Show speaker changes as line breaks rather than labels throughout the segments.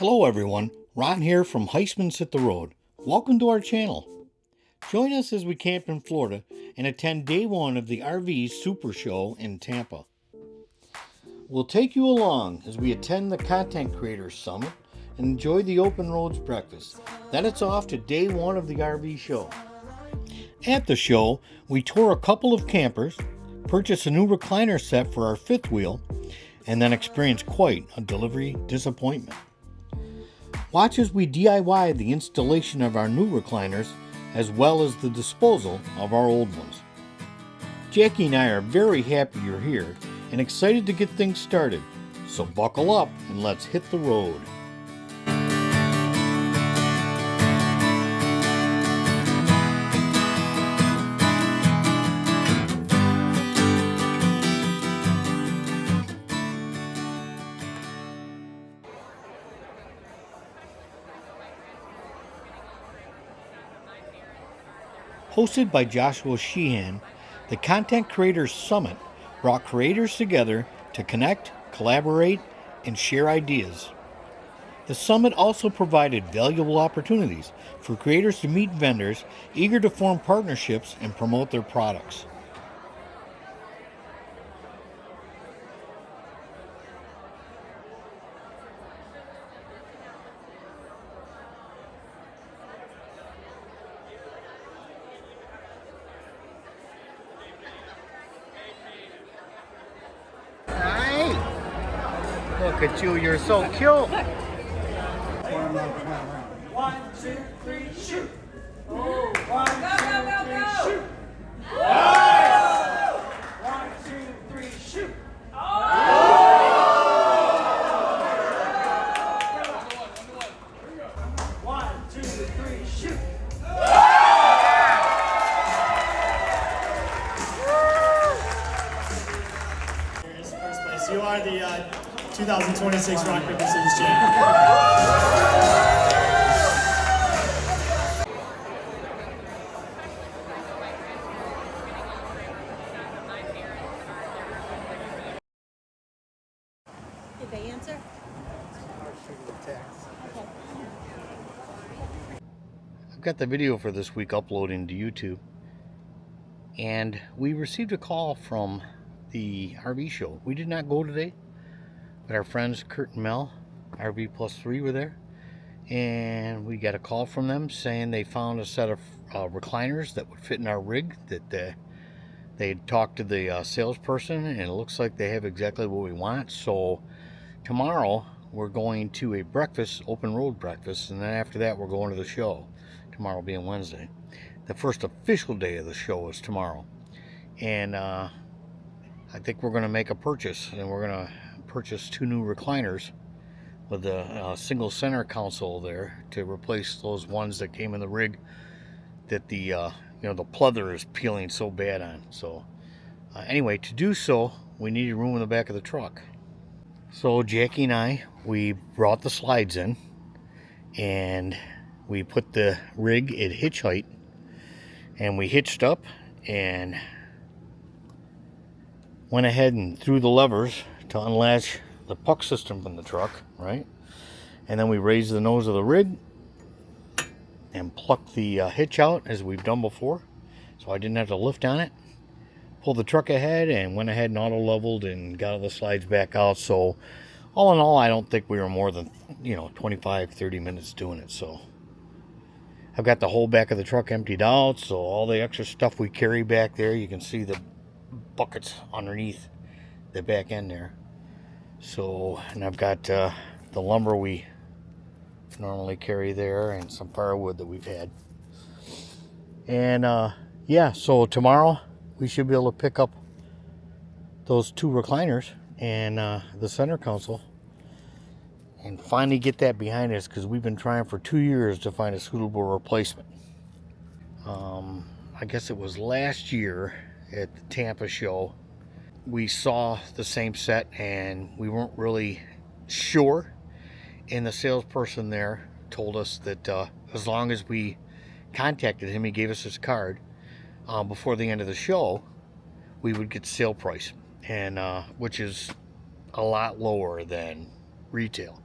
Hello everyone, Ron here from HEISTMAN'S HIT THE ROAD. Welcome to our channel. Join us as we camp in Florida and attend day one of the RV Super Show in Tampa. We'll take you along as we attend the Content Creators Summit and enjoy the Open Roads Breakfast. Then it's off to day one of the RV show. At the show, we tour a couple of campers, purchase a new recliner set for our fifth wheel, and then experience quite a delivery disappointment. Watch as we DIY the installation of our new recliners as well as the disposal of our old ones. Jackie and I are very happy you're here and excited to get things started, so buckle up and let's hit the road. Hosted by Joshua Sheehan, the Content Creators Summit brought creators together to connect, collaborate, and share ideas. The summit also provided valuable opportunities for creators to meet vendors eager to form partnerships and promote their products. Look at you, you're so cute.
1, 2, 3, shoot. Oh, 1, 2, 3, shoot. Nice. 1, 2, 3, shoot. One, two, three, shoot. First place. You are the 2026 Rock Paper Scissors champion.
Did they answer?
I've got the video for this week uploading to YouTube, and we received a call from the RV show. We did not go today, but our friends Kurt and Mel, RV+3, were there, and we got a call from them saying they found a set of recliners that would fit in our rig, that they had talked to the salesperson, and it looks like they have exactly what we want. So tomorrow we're going to a breakfast, open road breakfast, and then after that we're going to the show, tomorrow being Wednesday. The first official day of the show is tomorrow, and I think we're going to make a purchase, and we're going to purchase 2 new recliners with a single center console there to replace those ones that came in the rig that the the pleather is peeling so bad on. So anyway, to do so we needed room in the back of the truck. So Jackie and I, we brought the slides in and we put the rig at hitch height, and we hitched up and went ahead and threw the levers to unlatch the puck system from the truck, right? And then we raised the nose of the rig and plucked the hitch out as we've done before, so I didn't have to lift on it. Pulled the truck ahead and went ahead and auto leveled and got all the slides back out. So all in all, I don't think we were more than 25-30 minutes doing it. So I've got the whole back of the truck emptied out, so all the extra stuff we carry back there, you can see the buckets underneath the back end there. So, and I've got the lumber we normally carry there and some firewood that we've had. And yeah, so tomorrow we should be able to pick up those 2 recliners and the center console and finally get that behind us, because we've been trying for 2 years to find a suitable replacement. I guess it was last year at the Tampa show we saw the same set and we weren't really sure, and the salesperson there told us that as long as we contacted him, he gave us his card before the end of the show, we would get sale price, and which is a lot lower than retail.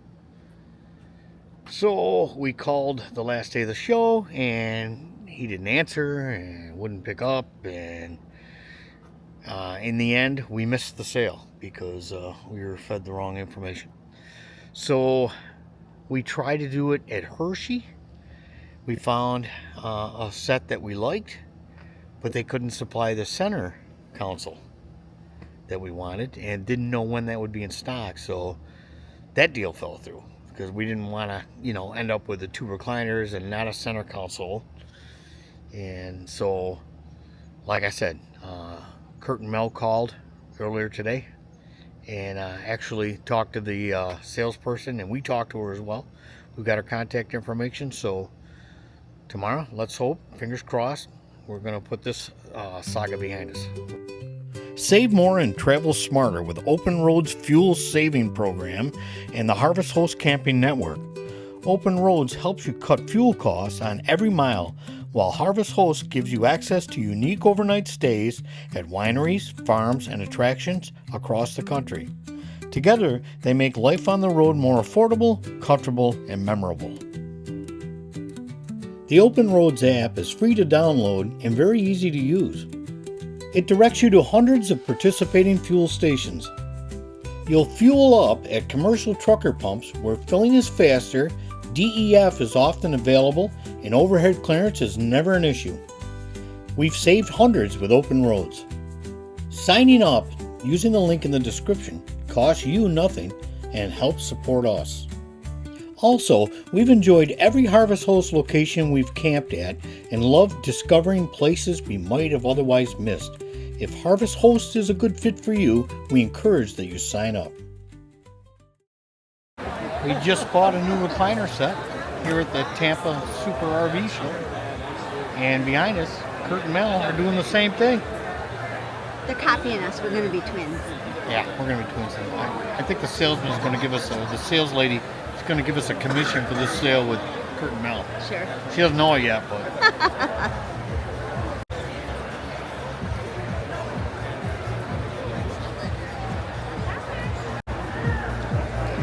So we called the last day of the show, and he didn't answer and wouldn't pick up, and in the end we missed the sale because we were fed the wrong information. So we tried to do it at Hershey. We found a set that we liked, but they couldn't supply the center console that we wanted and didn't know when that would be in stock. So that deal fell through because we didn't want to, end up with the 2 recliners and not a center console. And so, like I said, Kurt and Mel called earlier today and actually talked to the salesperson, and we talked to her as well. We got her contact information. So tomorrow, let's hope, fingers crossed, we're going to put this saga behind us. Save more and travel smarter with Open Roads Fuel Saving Program and the Harvest Host Camping Network. Open Roads helps you cut fuel costs on every mile, while Harvest Host gives you access to unique overnight stays at wineries, farms, and attractions across the country. Together, they make life on the road more affordable, comfortable, and memorable. The Open Roads app is free to download and very easy to use. It directs you to hundreds of participating fuel stations. You'll fuel up at commercial trucker pumps where filling is faster, DEF is often available, and overhead clearance is never an issue. We've saved hundreds with Open Roads. Signing up using the link in the description costs you nothing and helps support us. Also, we've enjoyed every Harvest Host location we've camped at and loved discovering places we might have otherwise missed. If Harvest Host is a good fit for you, we encourage that you sign up. We just bought a new recliner set here at the Tampa Super RV Show. And behind us, Kurt and Mel are doing the same thing.
They're copying us. We're going to be twins.
Yeah, we're going to be twins. I think the salesman is going to give us, the sales lady is going to give us a commission for this sale with Kurt and Mel.
Sure.
She doesn't know it yet, but...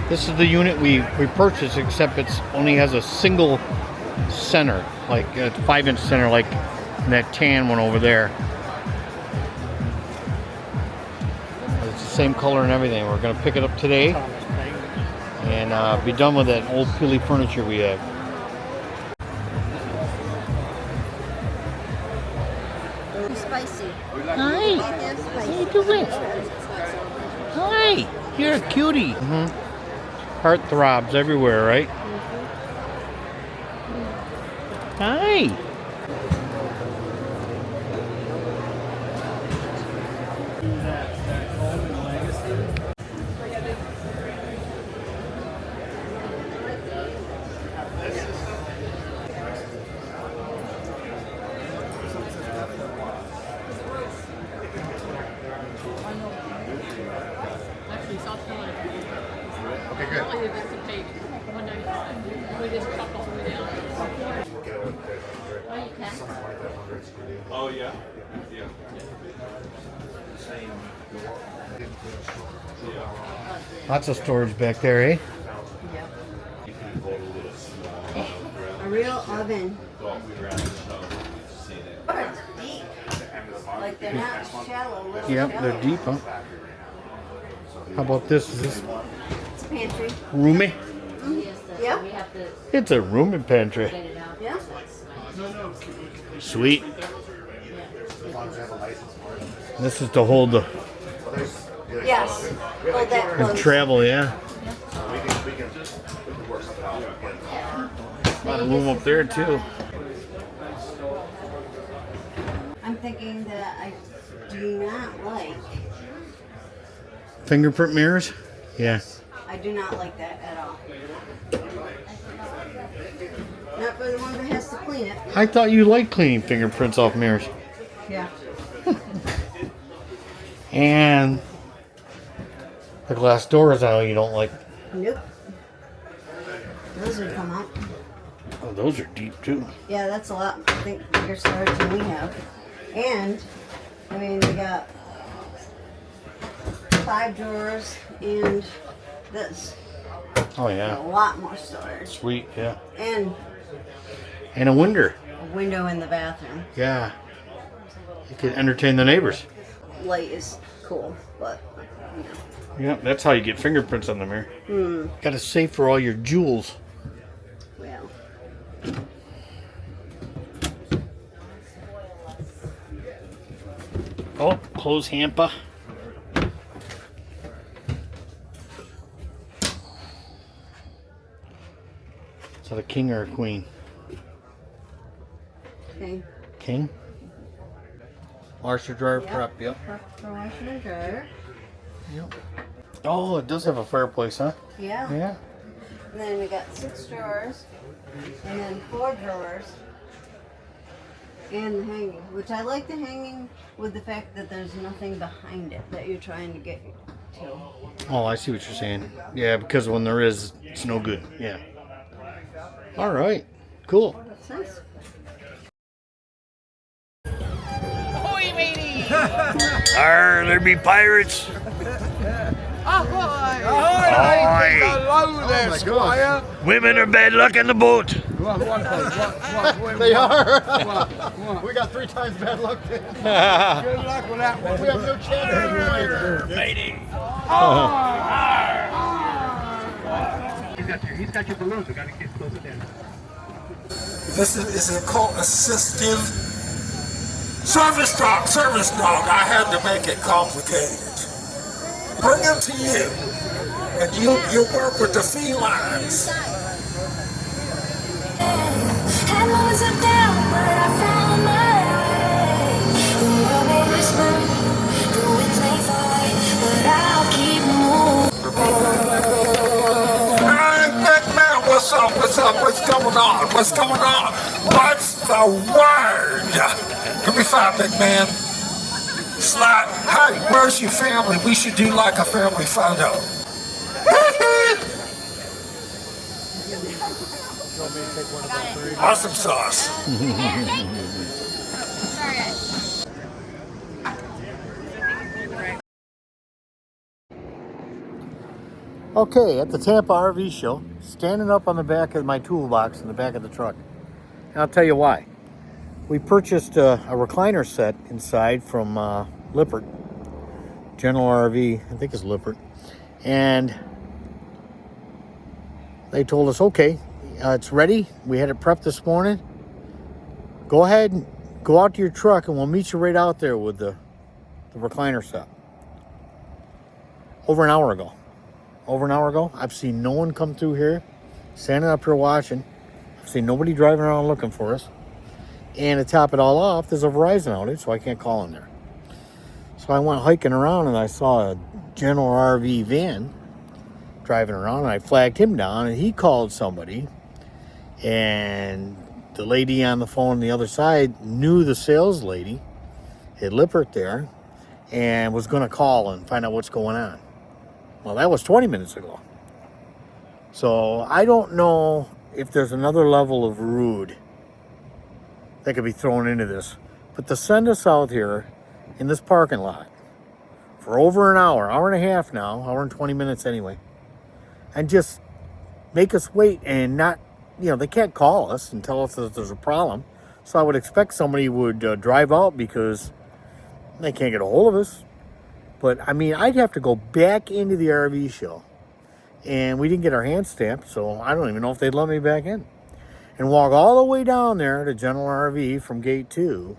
This is the unit we purchased, except it's only has a single center, like a 5-inch center, like that tan one over there. It's the same color and everything. We're going to pick it up today and be done with that old peely furniture we have.
Too spicy.
Hi, how you doing? Hi, you're a cutie. Mm-hmm. Heart throbs everywhere, right? Hi.
Okay, good. We just chopped all the way down.
Oh, you can?
Oh, yeah. Yeah.
Lots of storage back there, eh?
Yep. A real oven. Deep. Like they're not shallow. Little
Yep,
shallow.
they're deep, huh? How about this? Is this
It's a pantry.
roomy?
Yep.
It's a roomy pantry.
Yeah.
Sweet. This is to hold the
Yes. Hold that close.
travel, yeah. A lot of room up there too.
I'm thinking that I do not like.
Fingerprint mirrors? Yeah.
I do not like that at all. Not for the one that has to clean it.
I thought you liked cleaning fingerprints off mirrors.
Yeah.
And the glass doors, I know you don't like.
Nope. Those would come out.
Oh, those are deep too.
Yeah, that's a lot. I think bigger storage than we have. And, I mean, we got 5 drawers and this.
Oh
A
yeah.
lot more storage.
Sweet, yeah.
And
And a window.
a window in the bathroom.
Yeah. You could entertain the neighbors.
Light is cool, but you know.
Yeah, that's how you get fingerprints on the mirror. Got a safe for all your jewels.
Well.
Oh, close hamper. Is that a king or a queen?
Okay.
King? Washer dryer
Yep.
prep, yep.
For washing and dryer.
Yep. Oh, it does have a fireplace, huh?
Yeah.
Yeah.
And then we got 6 drawers. And then 4 drawers. And the hanging. Which I like the hanging with the fact that there's nothing behind it that you're trying to get to.
Oh, I see what you're saying. Yeah, because when there is, it's no good. Yeah. All right. Cool.
That's nice.
Arr, there be pirates.
Ahoy!
Ahoy!
Hello there, Squire.
Women are bad luck in the boat.
They are.
We got 3 times bad luck.
Good luck with that one.
We have no chance. He's got your balloons. We got to get closer down.
This is called assistive service dog. Service dog. I had to make it complicated. Bring them to you, and you work with the felines.
Heavens are down, but I found my way. The world may whisper, the winds may fight, but I'll keep moving.
Hey, big man, what's up? What's up? What's going on? What's going on? What's the word? Give me 5, big man. Slide. Hey, where's your family? We should do like a family photo. Awesome sauce.
Okay, at the Tampa RV show, standing up on the back of my toolbox in the back of the truck. And I'll tell you why. We purchased a recliner set inside from Lippert, General RV, I think it's Lippert. And they told us, okay, it's ready. We had it prepped this morning. Go ahead and go out to your truck and we'll meet you right out there with the recliner set. Over an hour ago. I've seen no one come through here, standing up here watching. I've seen nobody driving around looking for us. And to top it all off, there's a Verizon outage, so I can't call in there. So I went hiking around and I saw a General RV van driving around, and I flagged him down, and he called somebody. And the lady on the phone on the other side knew the sales lady at Lippert there and was going to call and find out what's going on. Well, that was 20 minutes ago. So I don't know if there's another level of rude that could be thrown into this. But to send us out here in this parking lot for over an hour and a half now, hour and 20 minutes anyway, and just make us wait and not, they can't call us and tell us that there's a problem. So I would expect somebody would drive out because they can't get a hold of us. But I mean, I'd have to go back into the RV show, and we didn't get our hand stamped, so I don't even know if they'd let me back in. And walk all the way down there to General RV from gate 2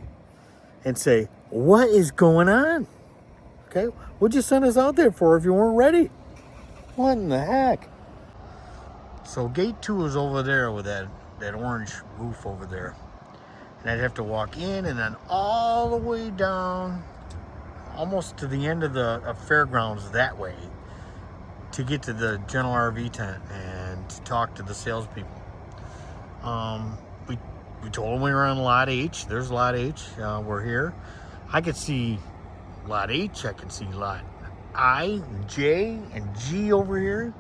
and say, what is going on? Okay, what'd you send us out there for if you weren't ready? What in the heck? So gate 2 is over there with that orange roof over there. And I'd have to walk in and then all the way down, almost to the end of the fairgrounds that way, to get to the General RV tent and to talk to the salespeople. We told them we were on Lot H. There's Lot H. We're here. I could see Lot H. I could see Lot I, J, and G over here.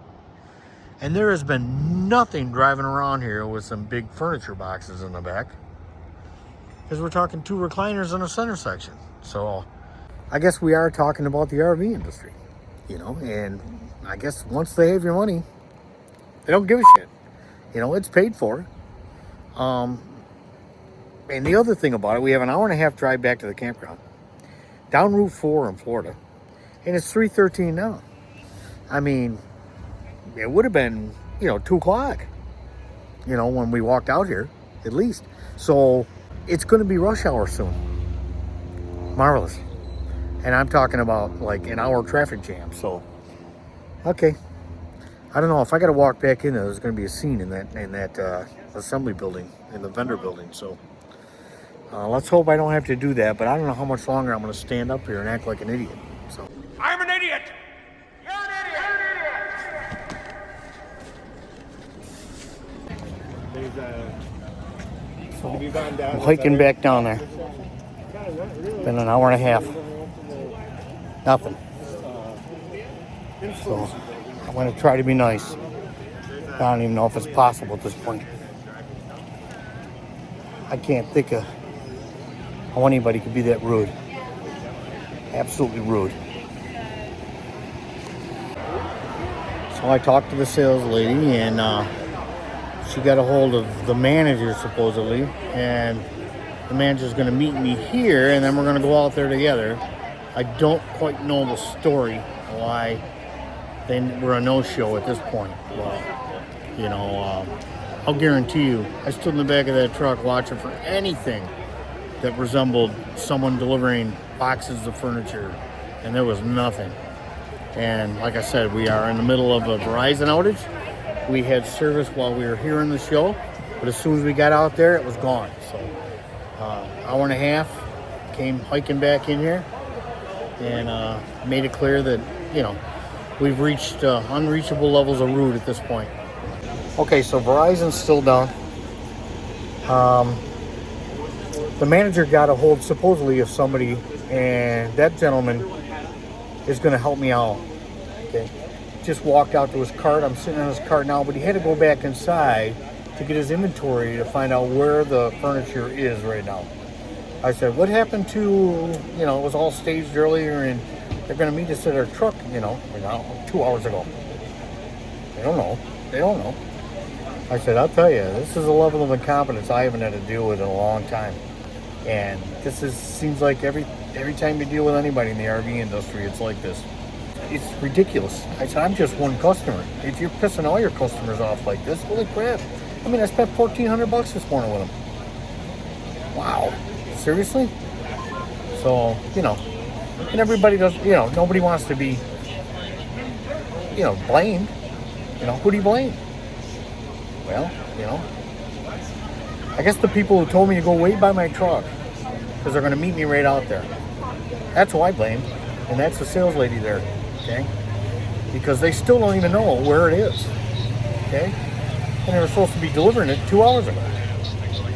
And there has been nothing driving around here with some big furniture boxes in the back, because we're talking 2 recliners in a center section. So I guess we are talking about the RV industry, and I guess once they have your money, They don't give a shit. You know, it's paid for. And the other thing about it, we have an hour and a half drive back to the campground. Down Route 4 in Florida. And it's 3:13 now. I mean, it would have been, 2 o'clock, when we walked out here, at least. So it's going to be rush hour soon. Marvelous. And I'm talking about like an hour traffic jam. So, okay. I don't know if I got to walk back in there. There's going to be a scene in that assembly building, in the vendor building. So let's hope I don't have to do that. But I don't know how much longer I'm going to stand up here and act like an idiot. So
I'm an idiot. You're an idiot.
I'm hiking back down there. Been an hour and a half. Nothing. So I'm going to try to be nice. I don't even know if it's possible at this point. I can't think of how anybody could be that rude. Absolutely rude. So I talked to the sales lady, and she got a hold of the manager supposedly, and the manager's going to meet me here, and then we're going to go out there together. I don't quite know the story why they were a no-show at this point. Well, I'll guarantee you, I stood in the back of that truck watching for anything that resembled someone delivering boxes of furniture, and there was nothing. And like I said, we are in the middle of a Verizon outage. We had service while we were here in the show, but as soon as we got out there, it was gone. So hour and a half, came hiking back in here, and made it clear that, we've reached unreachable levels of rude at this point. Okay, so Verizon's still down. The manager got a hold supposedly of somebody, and that gentleman is going to help me out. Okay, just walked out to his cart. I'm sitting on his cart now, but he had to go back inside to get his inventory to find out where the furniture is right now. I said, what happened to, it was all staged earlier, and they're going to meet us at our truck, 2 hours ago. They don't know. I said, I'll tell you, this is a level of incompetence I haven't had to deal with in a long time. And seems like every time you deal with anybody in the RV industry, it's like this. It's ridiculous. I said, I'm just one customer. If you're pissing all your customers off like this, holy crap. I mean, I spent $1,400 this morning with them. Wow. Seriously? So, and everybody does, nobody wants to be, blamed. Who do you blame? Well, I guess the people who told me to go wait by my truck, because they're going to meet me right out there. That's who I blame, and that's the sales lady there, okay? Because they still don't even know where it is, okay? And they were supposed to be delivering it 2 hours ago.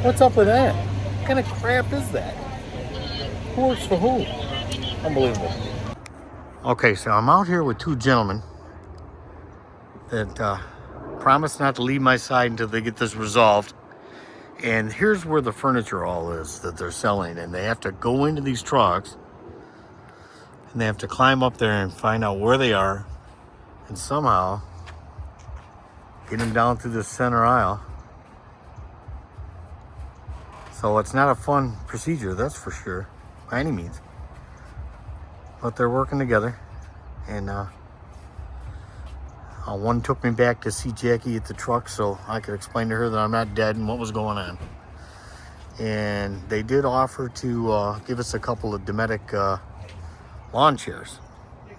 What's up with that? What kind of crap is that? Who works for who? Unbelievable. Okay, so I'm out here with 2 gentlemen that promised not to leave my side until they get this resolved. And here's where the furniture all is that they're selling. And they have to go into these trucks, and they have to climb up there and find out where they are, and somehow get them down through the center aisle. So it's not a fun procedure, that's for sure, by any means. But they're working together, and one took me back to see Jackie at the truck so I could explain to her that I'm not dead and what was going on. And they did offer to give us a couple of Dometic lawn chairs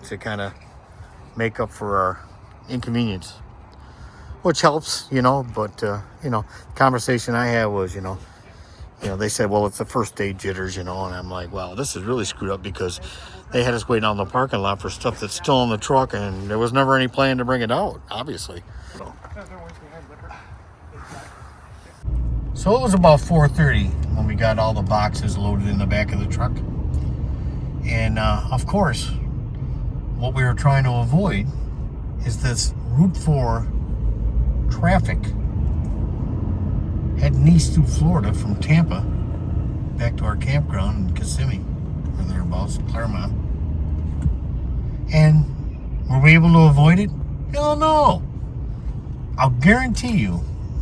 to kind of make up for our inconvenience, which helps, but the conversation I had was, they said, well, it's the first day jitters, and I'm like, wow, this is really screwed up, because they had us waiting out in the parking lot for stuff that's still in the truck, and there was never any plan to bring it out, obviously. So it was about 4:30 when we got all the boxes loaded in the back of the truck. And of course, what we were trying to avoid is this Route 4 traffic heading east through Florida from Tampa back to our campground in Kissimmee, or thereabouts, Claremont. And were we able to avoid it? Hell no. I'll guarantee you,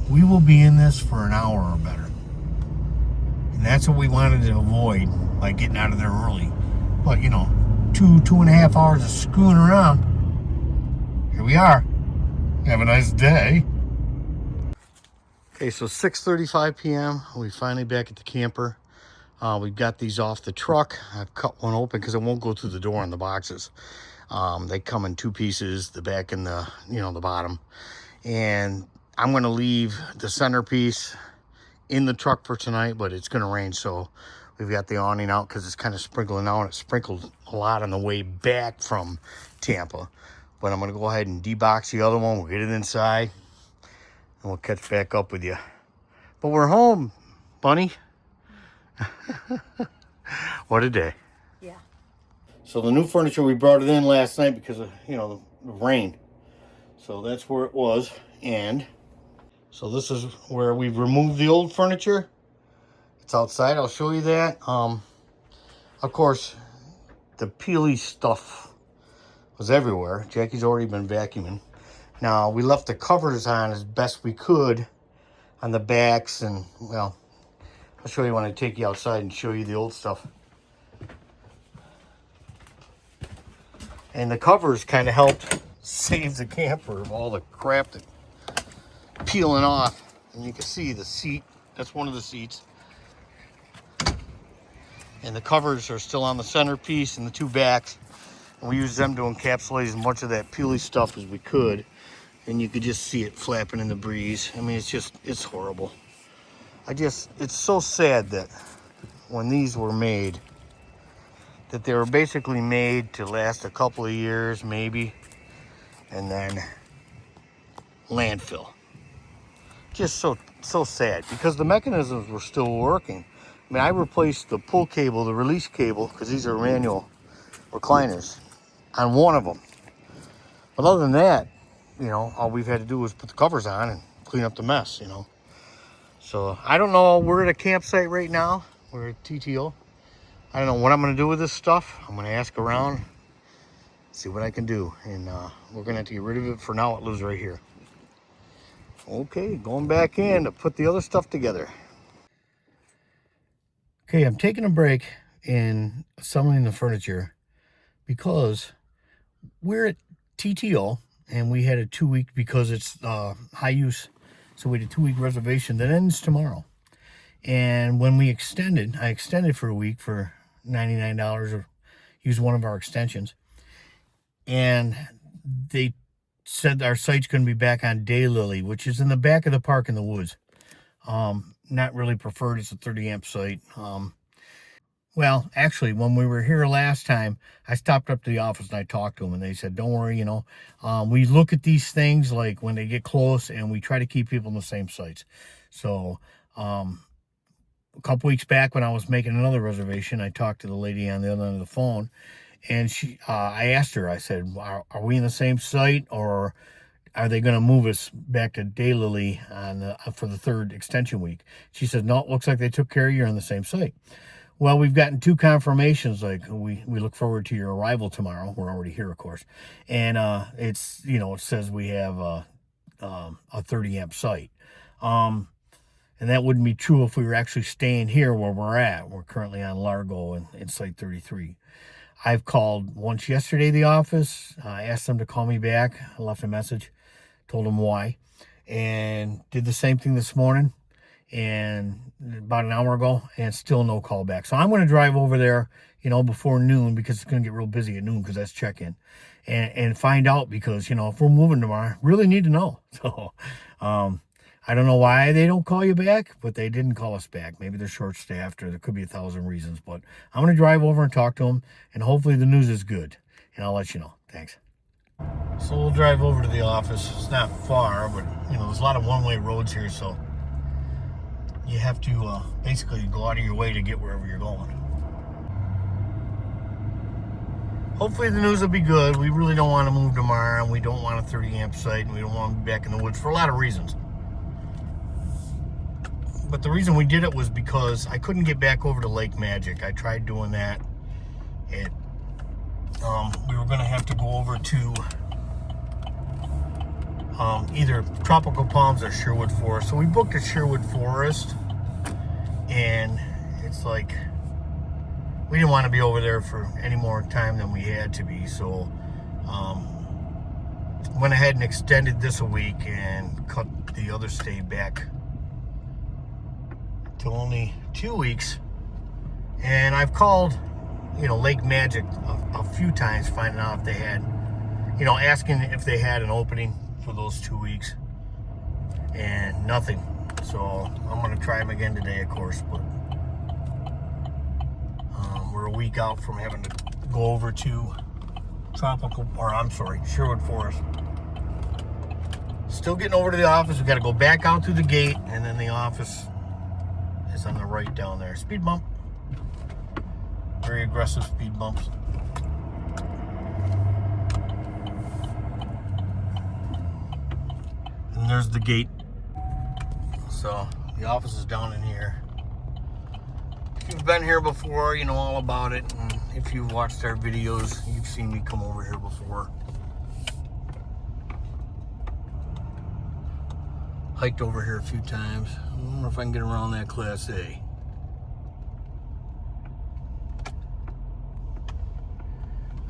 we will be in this for an hour or better. And that's what we wanted to avoid by getting out of there early. But, you know, 2.5 hours of screwing around. Here we are. Have a nice day. Okay, so 6:35 p.m. We finally back at the camper. We got these off the truck. I've cut one open because it won't go through the door on the boxes. They come in 2 pieces, the back and the, you know, the bottom. And I'm going to leave the centerpiece in the truck for tonight, but it's going to rain, so we've got the awning out because it's kind of sprinkling out. It sprinkled a lot on the way back from Tampa. But I'm going to go ahead and debox the other one. We'll get it inside, and we'll catch back up with you. But we're home, Bunny. What a day.
Yeah.
So the new furniture, we brought it in last night because of, you know, the rain. So that's where it was. And so this is where we've removed the old furniture. It's outside. I'll show you that. Of course, the peely stuff was everywhere. Jackie's already been vacuuming. Now, we left the covers on as best we could on the backs. And, well, I'll show you when I take you outside and show you the old stuff. And the covers kind of helped save the camper of all the crap that peeling off. And you can see the seat. That's one of the seats. And the covers are still on the centerpiece and the 2 backs. And we used them to encapsulate as much of that peely stuff as we could. And you could just see it flapping in the breeze. I mean, it's horrible. It's so sad that when these were made, that they were basically made to last a couple of years, maybe, and then landfill. Just so sad, because the mechanisms were still working. I mean, I replaced the pull cable, the release cable, because these are manual recliners, on one of them. But other than that, you know, all we've had to do was put the covers on and clean up the mess, you know. So I don't know. We're at a campsite right now. We're at TTO. I don't know what I'm going to do with this stuff. I'm going to ask around, see what I can do. And we're going to have to get rid of it. For now, it lives right here. Okay, going back in to put the other stuff together. Okay, I'm taking a break in assembling the furniture because we're at TTO and we had a 2-week, because it's high use. So we had a 2-week reservation that ends tomorrow. And when we extended, I extended for a week for $99 or use one of our extensions. And they said our site's going to be back on Daylily, which is in the back of the park in the woods. Not really preferred. It's a 30 amp site. Well, actually, when we were here last time, I stopped up to the office and I talked to them, and they said, don't worry, you know, we look at these things like when they get close, and we try to keep people in the same sites. So a couple weeks back when I was making another reservation, I talked to the lady on the other end of the phone, and I asked her, I said, are we in the same site, or are they going to move us back to Daylily for the 3rd extension week? She said, no, it looks like they took care of you. You're on the same site. Well, we've gotten 2 confirmations, like we look forward to your arrival tomorrow. We're already here, of course. And it's, you know, it says we have a 30 amp site. And that wouldn't be true if we were actually staying here where we're at. We're currently on Largo in site 33. I've called once yesterday, the office. I asked them to call me back. I left a message, told them why, and did the same thing this morning. And about an hour ago, and still no call back. So I'm going to drive over there, you know, before noon, because it's going to get real busy at noon, because that's check-in, and find out, because, you know, if we're moving tomorrow, really need to know. So I don't know why they don't call you back, but they didn't call us back. Maybe they're short-staffed, or there could be 1,000 reasons. But I'm going to drive over and talk to them, and hopefully the news is good, and I'll let you know. Thanks. So we'll drive over to the office. It's not far, but, you know, there's a lot of one-way roads here, so you have to basically go out of your way to get wherever you're going. Hopefully the news will be good. We really don't want to move tomorrow, and we don't want a 30 amp site, and we don't want to be back in the woods for a lot of reasons. But the reason we did it was because I couldn't get back over to Lake Magic. I tried doing that. We were going to have to go over to either tropical palms or Sherwood Forest. So we booked a Sherwood Forest, and it's like we didn't want to be over there for any more time than we had to be. So went ahead and extended this a week and cut the other stay back to only 2 weeks. And I've called, you know, Lake Magic a few times, finding out if they had, you know, asking if they had an opening for those 2 weeks, and nothing. So I'm gonna try them again today, of course, but we're a week out from having to go over to Sherwood Forest. Still getting over to the office. We got to go back out through the gate, and then the office is on the right down there. Speed bump. Very aggressive speed bumps. And there's the gate. So the office is down in here. If you've been here before, you know all about it. And if you've watched our videos, you've seen me come over here before. Hiked over here a few times. I wonder if I can get around that Class A.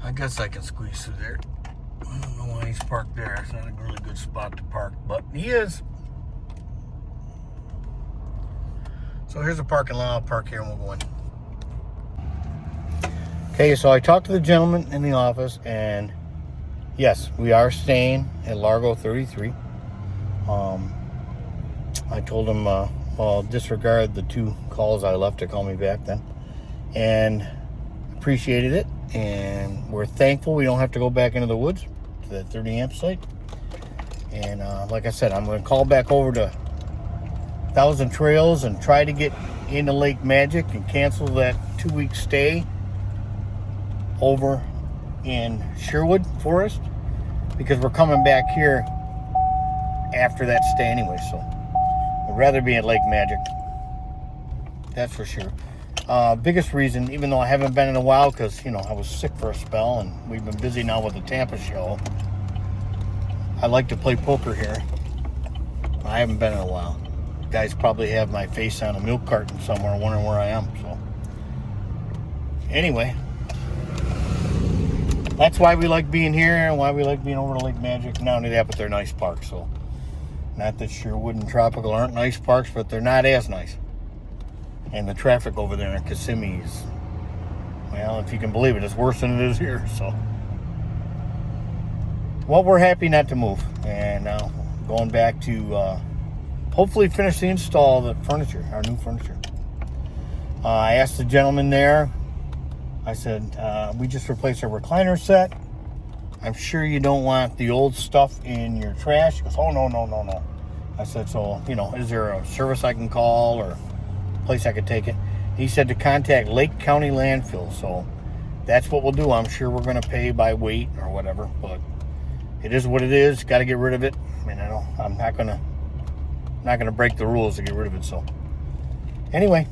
I guess I can squeeze through there. I don't know why he's parked there. It's not a really good spot to park, but he is. So here's a parking lot. I'll park here and we'll go in. Okay, so I talked to the gentleman in the office, and yes, we are staying at Largo 33. I told him, well, disregard the 2 calls I left to call me back then, and appreciated it. And we're thankful we don't have to go back into the woods to that 30 amp site. And like I said, I'm going to call back over to Thousand Trails and try to get into Lake Magic and cancel that 2-week stay over in Sherwood Forest, because we're coming back here after that stay anyway. So I'd rather be at Lake Magic, that's for sure. Biggest reason, even though I haven't been in a while, because, you know, I was sick for a spell and we've been busy now with the Tampa show. I like to play poker here. I haven't been in a while. You guys probably have my face on a milk carton somewhere wondering where I am. So anyway, that's why we like being here and why we like being over to Lake Magic. Not only that, but they're nice parks. So not that Sherwood and Tropical aren't nice parks, but they're not as nice. And the traffic over there in Kissimmee is, well, if you can believe it, it's worse than it is here. So, well, we're happy not to move. And now going back to hopefully finish the install of the furniture, our new furniture. I asked the gentleman there, I said, we just replaced our recliner set. I'm sure you don't want the old stuff in your trash. He goes, oh, no. I said, so, you know, is there a service I can call or place I could take it? He said to contact Lake County Landfill. So that's what we'll do. I'm sure we're going to pay by weight or whatever, but it is what it is. Got to get rid of it. I mean, I'm not going to break the rules to get rid of it. So anyway,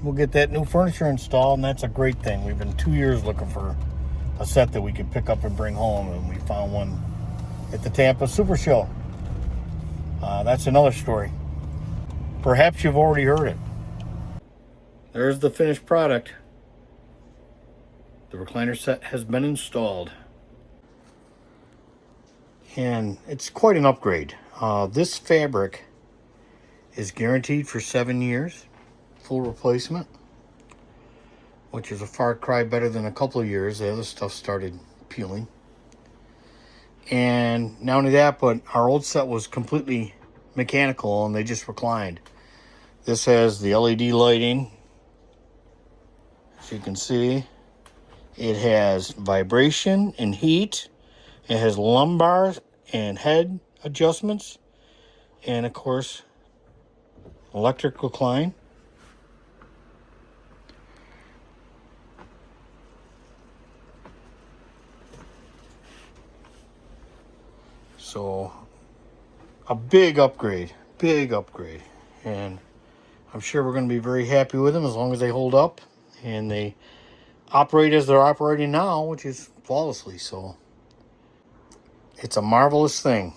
we'll get that new furniture installed, and that's a great thing. We've been 2 years looking for a set that we can pick up and bring home, and we found one at the Tampa Super Show. That's another story. Perhaps you've already heard it. There's the finished product. The recliner set has been installed. And it's quite an upgrade. This fabric is guaranteed for 7 years. Full replacement. Which is a far cry better than a couple of years. The other stuff started peeling. And not only that, but our old set was completely mechanical and they just reclined. This has the LED lighting, as you can see. It has vibration and heat. It has lumbar and head adjustments. And of course, electric recline. So, a big upgrade. And I'm sure we're going to be very happy with them as long as they hold up and they operate as they're operating now, which is flawlessly. So, It's a marvelous thing.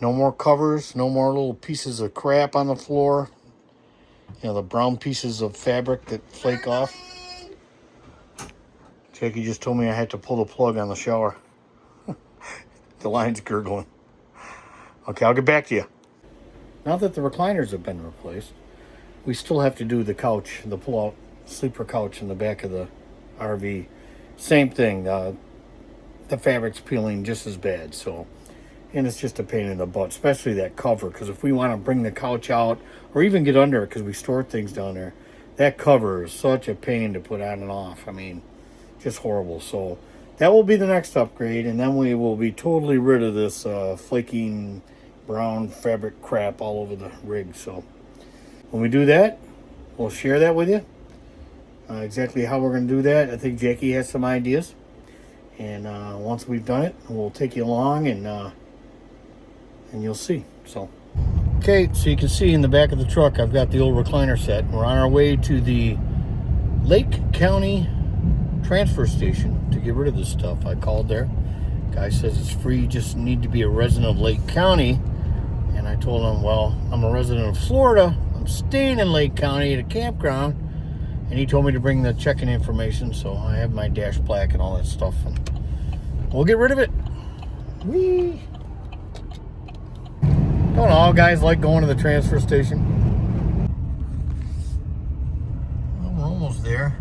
No more covers, no more little pieces of crap on the floor. You know, the brown pieces of fabric that flake off. Jackie just told me I had to pull the plug on the shower. The line's gurgling. Okay, I'll get back to you. Now that the recliners have been replaced, we still have to do the couch, the pull-out sleeper couch in the back of the RV. Same thing, the fabric's peeling just as bad, so, and it's just a pain in the butt, especially that cover, because if we want to bring the couch out, or even get under it, because we store things down there, that cover is such a pain to put on and off. I mean, just horrible. So that will be the next upgrade, and then we will be totally rid of this flaking brown fabric crap all over the rig. So when we do that, we'll share that with you. Exactly how we're going to do that, I think Jackie has some ideas. And once we've done it, we'll take you along and you'll see. So, okay, so you can see in the back of the truck, I've got the old recliner set. We're on our way to the Lake County transfer station to get rid of this stuff. I called there. Guy says it's free, you just need to be a resident of Lake County. And I told him, well, I'm a resident of Florida. I'm staying in Lake County at a campground. And he told me to bring the check-in information, so I have my dash plaque and all that stuff. And we'll get rid of it. Whee! Don't all guys like going to the transfer station? Well, we're almost there.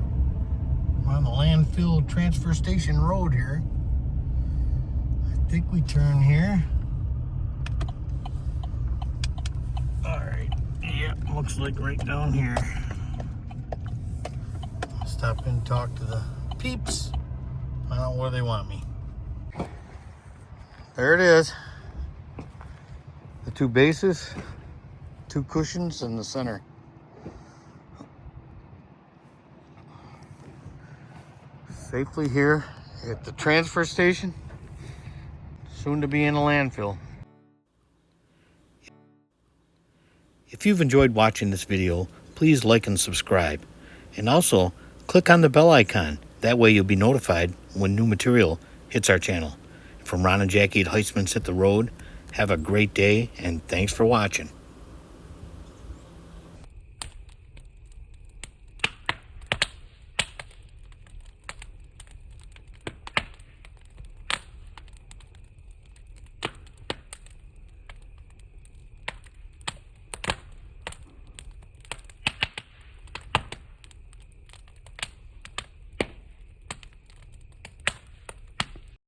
We're on the landfill transfer station road here. I think we turn here. Alright, yeah, looks like right down here. Stop and talk to the peeps. I don't know where they want me. There it is. The two bases, two cushions in the center. Safely here at the transfer station, soon to be in a landfill. If you've enjoyed watching this video, please like and subscribe. And also, click on the bell icon. That way you'll be notified when new material hits our channel. From Rohn and Jacki at HEISTMAN'S Hit the Road, have a great day, and thanks for watching.